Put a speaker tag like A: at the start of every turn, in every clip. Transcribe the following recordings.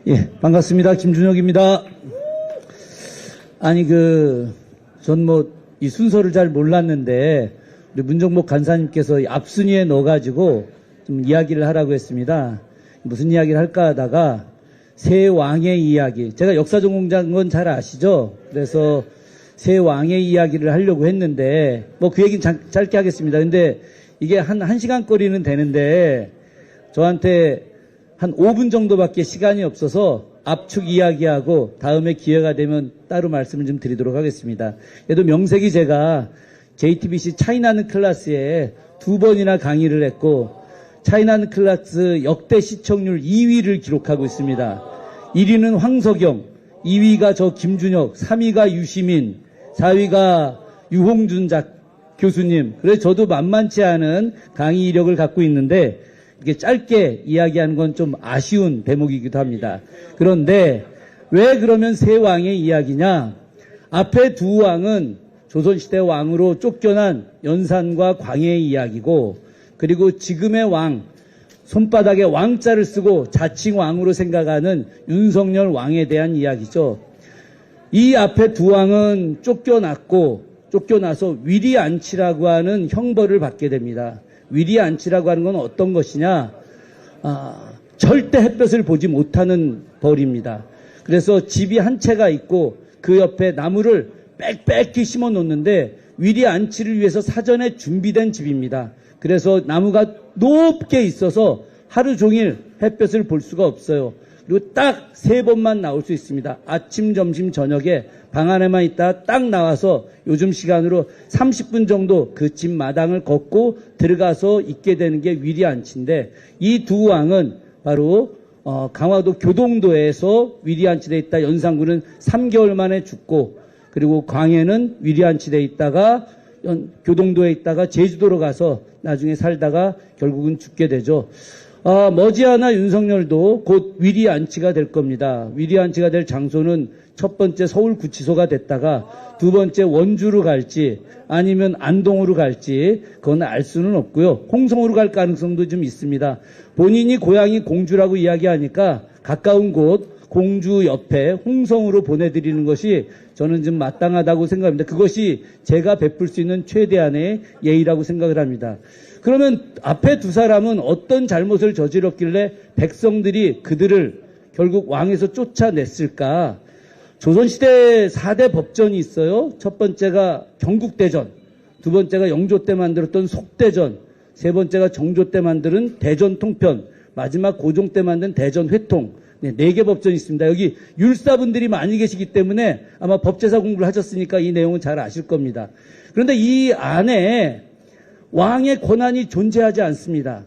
A: 예, 반갑습니다. 김준혁입니다. 아니, 전 이 순서를 잘 몰랐는데, 우리 문정복 간사님께서 앞순위에 넣어가지고 좀 이야기를 하라고 했습니다. 무슨 이야기를 할까 하다가, 새 왕의 이야기. 제가 역사 전공자인 건 잘 아시죠? 그래서 새 왕의 이야기를 하려고 했는데, 그 얘기는 짧게 하겠습니다. 근데 이게 한 시간 거리는 되는데, 저한테 한 5분 정도밖에 시간이 없어서 압축 이야기하고 다음에 기회가 되면 따로 말씀을 좀 드리도록 하겠습니다. 그래도 명색이 제가 JTBC 차이나는 클래스에 2번이나 강의를 했고 차이나는 클래스 역대 시청률 2위를 기록하고 있습니다. 1위는 황석영, 2위가 저 김준혁, 3위가 유시민, 4위가 유홍준 교수님. 그래서 저도 만만치 않은 강의 이력을 갖고 있는데 이렇게 짧게 이야기하는 건 좀 아쉬운 대목이기도 합니다. 그런데 왜 그러면 새 왕의 이야기냐? 앞에 두 왕은 조선시대 왕으로 쫓겨난 연산과 광해의 이야기고, 그리고 지금의 왕, 손바닥에 왕자를 쓰고 자칭 왕으로 생각하는 윤석열 왕에 대한 이야기죠. 이 앞에 두 왕은 쫓겨나서 위리안치라고 하는 형벌을 받게 됩니다. 위리안치라고 하는 건 어떤 것이냐? 절대 햇볕을 보지 못하는 벌입니다. 그래서 집이 한 채가 있고 그 옆에 나무를 빽빽히 심어 놓는데 위리안치를 위해서 사전에 준비된 집입니다. 그래서 나무가 높게 있어서 하루 종일 햇볕을 볼 수가 없어요. 그리고 딱 3번만 나올 수 있습니다. 아침, 점심, 저녁에 방 안에만 있다가 딱 나와서 요즘 시간으로 30분 정도 그 집 마당을 걷고 들어가서 있게 되는 게 위리안치인데, 이 두 왕은 바로 강화도 교동도에서 위리안치되어 있다 연산군은 3개월 만에 죽고, 그리고 광해는 위리안치되어 있다가 교동도에 있다가 제주도로 가서 나중에 살다가 결국은 죽게 되죠. 머지않아 윤석열도 곧 위리안치가 될 겁니다. 위리안치가 될 장소는 첫 번째 서울구치소가 됐다가 두 번째 원주로 갈지 아니면 안동으로 갈지 그건 알 수는 없고요. 홍성으로 갈 가능성도 좀 있습니다. 본인이 고향이 공주라고 이야기하니까 가까운 곳 공주 옆에 홍성으로 보내드리는 것이 저는 좀 마땅하다고 생각합니다. 그것이 제가 베풀 수 있는 최대한의 예의라고 생각을 합니다. 그러면 앞에 두 사람은 어떤 잘못을 저질렀길래 백성들이 그들을 결국 왕에서 쫓아냈을까? 조선시대 4대 법전이 있어요. 첫 번째가 경국대전, 두 번째가 영조 때 만들었던 속대전, 세 번째가 정조 때 만드는 대전통편, 마지막 고종 때 만든 대전회통. 네, 4개 법전이 있습니다. 여기 율사분들이 많이 계시기 때문에 아마 법제사 공부를 하셨으니까 이 내용은 잘 아실 겁니다. 그런데 이 안에 왕의 권한이 존재하지 않습니다.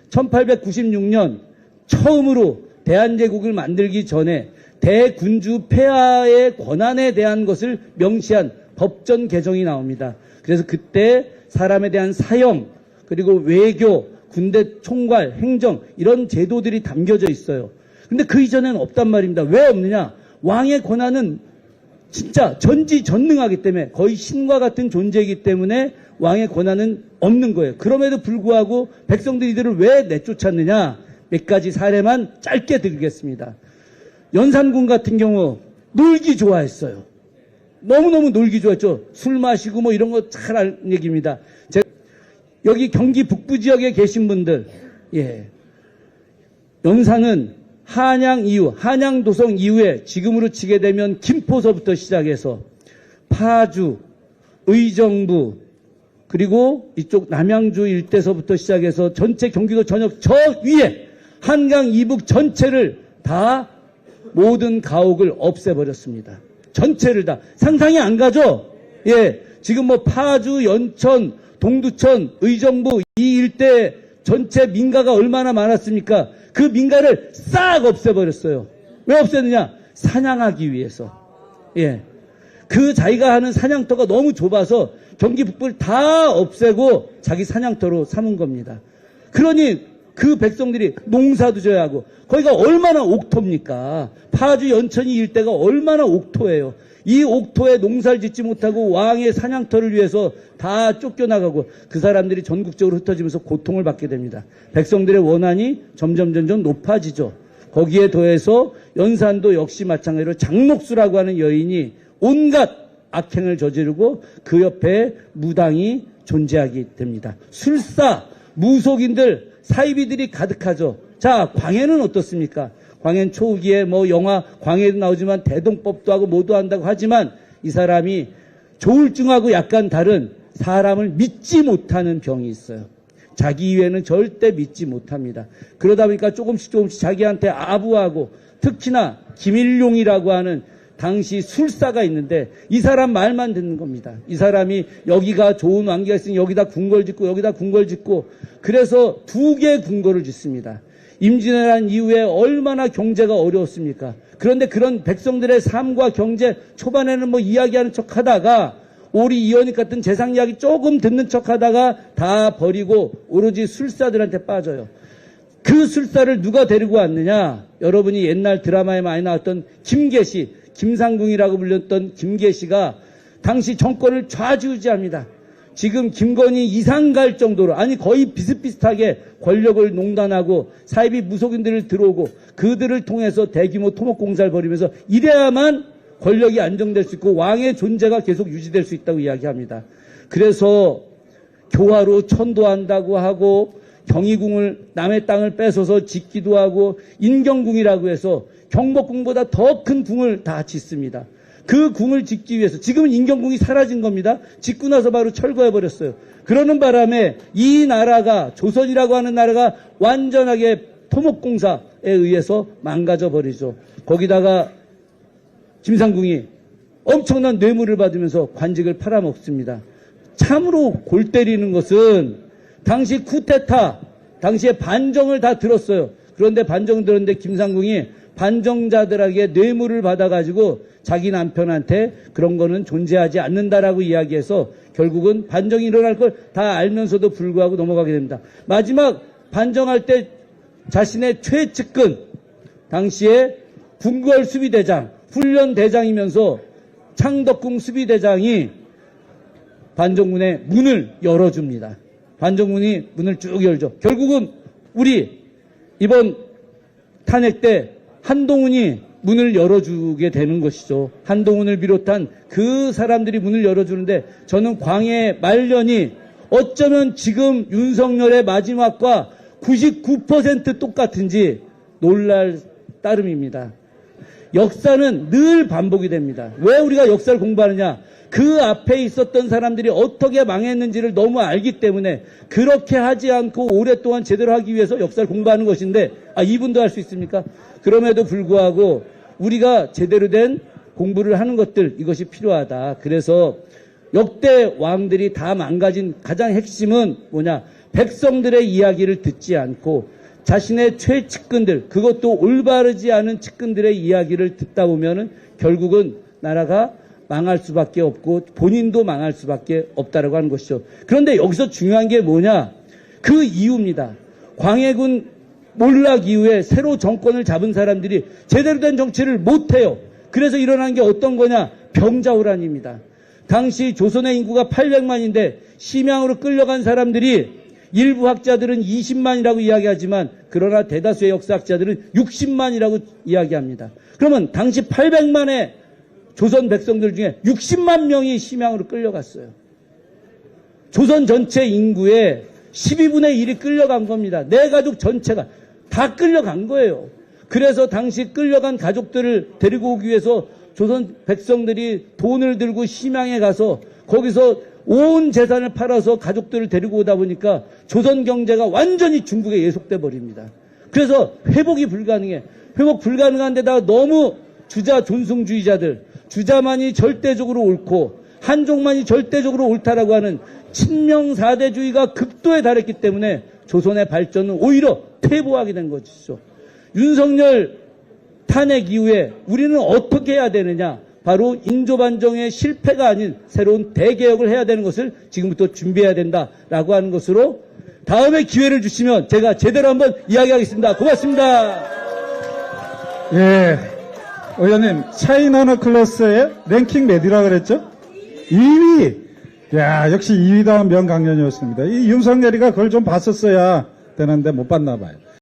A: 1896년 처음으로 대한제국을 만들기 전에 대군주 폐하의 권한에 대한 것을 명시한 법전 개정이 나옵니다. 그래서 그때 사람에 대한 사형, 그리고 외교, 군대 총괄, 행정 이런 제도들이 담겨져 있어요. 근데 그 이전에는 없단 말입니다. 왜 없느냐? 왕의 권한은 진짜 전지전능하기 때문에, 거의 신과 같은 존재이기 때문에 왕의 권한은 없는 거예요. 그럼에도 불구하고 백성들이 이들을 왜 내쫓았느냐? 몇 가지 사례만 짧게 드리겠습니다. 연산군 같은 경우 놀기 좋아했어요. 너무너무 놀기 좋아했죠. 술 마시고 이런 거 잘 아는 얘기입니다. 여기 경기 북부 지역에 계신 분들, 연산은 한양 이후, 한양도성 이후에 지금으로 치게 되면 김포서부터 시작해서 파주, 의정부, 그리고 이쪽 남양주 일대서부터 시작해서 전체 경기도 전역 저 위에 한강 이북 전체를 다 모든 가옥을 없애버렸습니다. 전체를 다. 상상이 안 가죠? 지금 파주, 연천, 동두천, 의정부 이 일대 전체 민가가 얼마나 많았습니까? 그 민가를 싹 없애버렸어요. 왜 없앴느냐? 사냥하기 위해서. 그 자기가 하는 사냥터가 너무 좁아서 경기 북부를 다 없애고 자기 사냥터로 삼은 겁니다. 그러니 그 백성들이 농사도 져야 하고, 거기가 얼마나 옥토입니까? 파주 연천이 일대가 얼마나 옥토예요. 이 옥토에 농사를 짓지 못하고 왕의 사냥터를 위해서 다 쫓겨나가고 그 사람들이 전국적으로 흩어지면서 고통을 받게 됩니다. 백성들의 원한이 점점 높아지죠. 거기에 더해서 연산도 역시 마찬가지로 장목수라고 하는 여인이 온갖 악행을 저지르고 그 옆에 무당이 존재하게 됩니다. 술사, 무속인들, 사이비들이 가득하죠. 자, 광해는 어떻습니까? 광해는 초기에 뭐 영화 광해도 나오지만 대동법도 하고 뭐도 한다고 하지만 이 사람이 조울증하고 약간 다른 사람을 믿지 못하는 병이 있어요. 자기 이외에는 절대 믿지 못합니다. 그러다 보니까 조금씩 자기한테 아부하고, 특히나 김일용이라고 하는 당시 술사가 있는데 이 사람 말만 듣는 겁니다. 이 사람이 여기가 좋은 왕기가 있으니 여기다 궁궐 짓고 여기다 궁궐 짓고, 그래서 2개의 궁궐을 짓습니다. 임진왜란 이후에 얼마나 경제가 어려웠습니까? 그런데 그런 백성들의 삶과 경제, 초반에는 뭐 이야기하는 척 하다가 오리 이연익 같은 재상 이야기 조금 듣는 척 하다가 다 버리고 오로지 술사들한테 빠져요. 그 술사를 누가 데리고 왔느냐? 여러분이 옛날 드라마에 많이 나왔던 김계시, 김상궁이라고 불렸던 김계시가 당시 정권을 좌지우지합니다. 지금 김건희 이상 갈 정도로, 아니 거의 비슷비슷하게 권력을 농단하고 사이비 무속인들을 들어오고 그들을 통해서 대규모 토목공사를 벌이면서 이래야만 권력이 안정될 수 있고 왕의 존재가 계속 유지될 수 있다고 이야기합니다. 그래서 교화로 천도한다고 하고 경희궁을 남의 땅을 뺏어서 짓기도 하고 인경궁이라고 해서 경복궁보다 더 큰 궁을 다 짓습니다. 그 궁을 짓기 위해서, 지금은 인경궁이 사라진 겁니다. 짓고 나서 바로 철거해버렸어요. 그러는 바람에 이 나라가, 조선이라고 하는 나라가 완전하게 토목공사에 의해서 망가져 버리죠. 거기다가 김상궁이 엄청난 뇌물을 받으면서 관직을 팔아먹습니다. 참으로 골 때리는 것은 당시 쿠데타, 당시에 반정을 다 들었어요. 그런데 반정 들었는데 김상궁이 반정자들에게 뇌물을 받아가지고 자기 남편한테 그런 거는 존재하지 않는다라고 이야기해서 결국은 반정이 일어날 걸 다 알면서도 불구하고 넘어가게 됩니다. 마지막 반정할 때 자신의 최측근, 당시에 궁궐 수비대장, 훈련대장이면서 창덕궁 수비대장이 반정문의 문을 열어줍니다. 반정문이 문을 쭉 열죠. 결국은 우리 이번 탄핵 때 한동훈이 문을 열어주게 되는 것이죠. 한동훈을 비롯한 그 사람들이 문을 열어주는데 저는 광해 말년이 어쩌면 지금 윤석열의 마지막과 99% 똑같은지 놀랄 따름입니다. 역사는 늘 반복이 됩니다. 왜 우리가 역사를 공부하느냐? 그 앞에 있었던 사람들이 어떻게 망했는지를 너무 알기 때문에 그렇게 하지 않고 오랫동안 제대로 하기 위해서 역사를 공부하는 것인데, 이분도 할 수 있습니까? 그럼에도 불구하고 우리가 제대로 된 공부를 하는 것들, 이것이 필요하다. 그래서 역대 왕들이 다 망가진 가장 핵심은 뭐냐? 백성들의 이야기를 듣지 않고 자신의 최측근들, 그것도 올바르지 않은 측근들의 이야기를 듣다 보면은 결국은 나라가 망할 수밖에 없고 본인도 망할 수밖에 없다라고 하는 것이죠. 그런데 여기서 중요한 게 뭐냐? 그 이유입니다. 광해군 몰락 이후에 새로 정권을 잡은 사람들이 제대로 된 정치를 못해요. 그래서 일어난 게 어떤 거냐? 병자호란입니다. 당시 조선의 인구가 800만인데 심양으로 끌려간 사람들이 일부 학자들은 20만이라고 이야기하지만 그러나 대다수의 역사학자들은 60만이라고 이야기합니다. 그러면 당시 800만의 조선 백성들 중에 60만 명이 심양으로 끌려갔어요. 조선 전체 인구의 12분의 1이 끌려간 겁니다. 내 가족 전체가 다 끌려간 거예요. 그래서 당시 끌려간 가족들을 데리고 오기 위해서 조선 백성들이 돈을 들고 심양에 가서 거기서 온 재산을 팔아서 가족들을 데리고 오다 보니까 조선 경제가 완전히 중국에 예속돼 버립니다. 그래서 회복이 불가능해. 회복 불가능한 데다가 너무 주자 존숭주의자들, 주자만이 절대적으로 옳고 한족만이 절대적으로 옳다라고 하는 친명사대주의가 극도에 달했기 때문에 조선의 발전은 오히려 퇴보하게 된 것이죠. 윤석열 탄핵 이후에 우리는 어떻게 해야 되느냐? 바로 인조반정의 실패가 아닌 새로운 대개혁을 해야 되는 것을 지금부터 준비해야 된다라고 하는 것으로 다음에 기회를 주시면 제가 제대로 한번 이야기하겠습니다. 고맙습니다.
B: 예, 의원님 차이나너 클래스의 랭킹 몇이라 그랬죠? 2위. 야, 역시 2위다운 명강연이었습니다. 이 윤석열이가 그걸 좀 봤었어야 되는데 못 봤나 봐요.